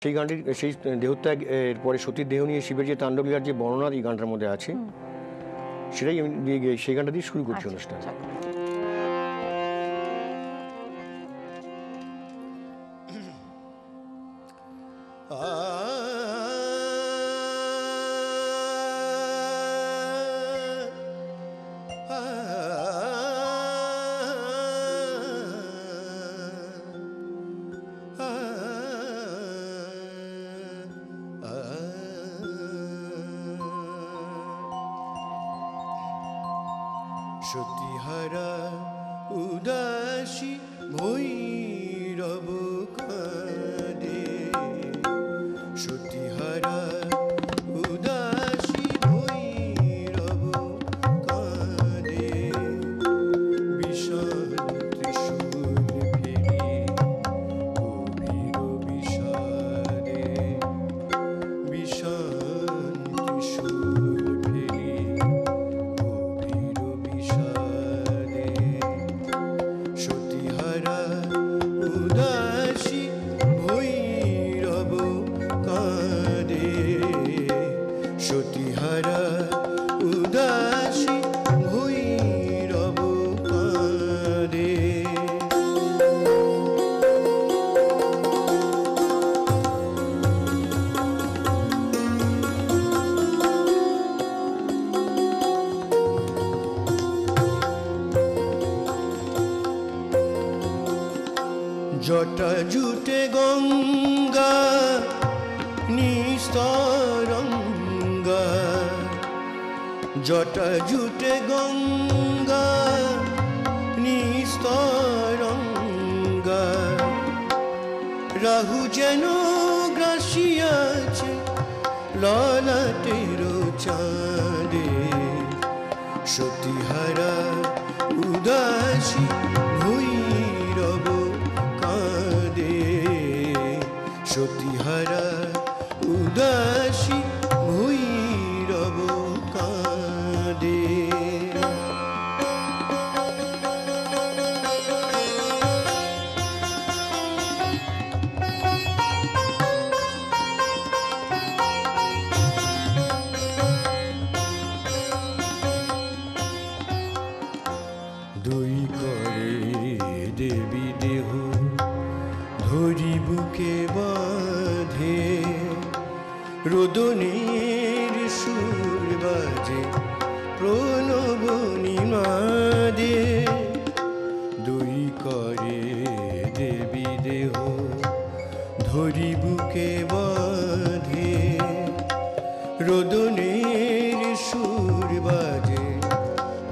সেই গানটির সেই দেহত্যাগ এর পরে সতীর দেহ নিয়ে শিবের যে তাণ্ডবলীলার যে বর্ণনা এই গানটার মধ্যে আছে, সেটাই আমি সেই গানটা দিয়ে শুরু করছি অনুষ্ঠান। সতীহারা উদাসী ভৈরব কাঁদে, সতীহারা উদাসী ভৈরব কাঁদে, বিষণ ত্রিশূল ফেরি গভীর বিষাদে, বিষণ ত্রিশূল ফেরি সতীহারা উদাসী ভৈরব কাঁদে, সতীহারা উদাসী ভৈরব কাঁদে। জটা জুটে গঙ্গা নিস্তরঙ্গা, জটা জুটে গঙ্গা নিস্তরঙ্গা, রাহু যেন গ্রাসিয়াছে ললাটের চাঁদে, সতীহারা উদাসী ভৈরব কাঁদে, সতীহারা উদাসী ভৈরব কাঁদে। দুই করে দেবী দেহ ধরি বুকে বাঁধে, রোদনের সুর বাজে প্রণব নিনাদে, দুই করে দেবী দেহ ধরি বুকে বাঁধে, রোদনের সুর বাজে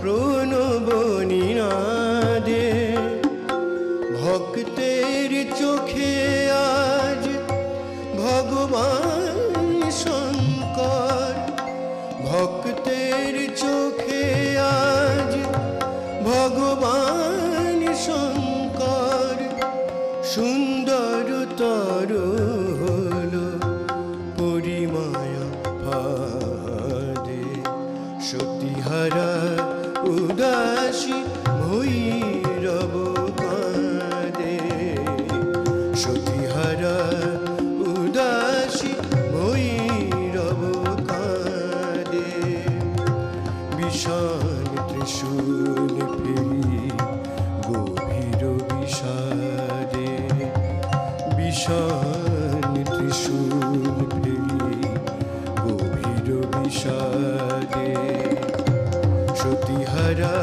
প্রণব নিনাদে, ভক্তের চোখে আজ ভগবান শঙ্কর, ভক্তের চোখে আজ ভগবান শঙ্কর, সুন্দরতর হলো পরিমায়া ফাঁদে, সতীহারা উদাসী ভৈরব কাঁদে, সতীহারা উদাসী ভৈরব কাঁদে, বিষণ ত্রিশূল ফেরি গভীর বিষাদে, বিষণ ত্রিশূল ফেরি গভীর বিষাদে, সতীহারা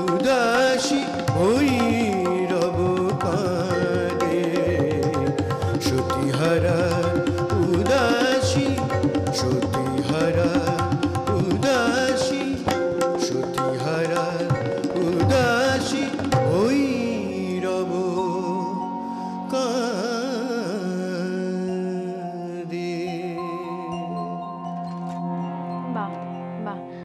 উদাসী ভৈরব কাঁদে, সতীহারা উদাসী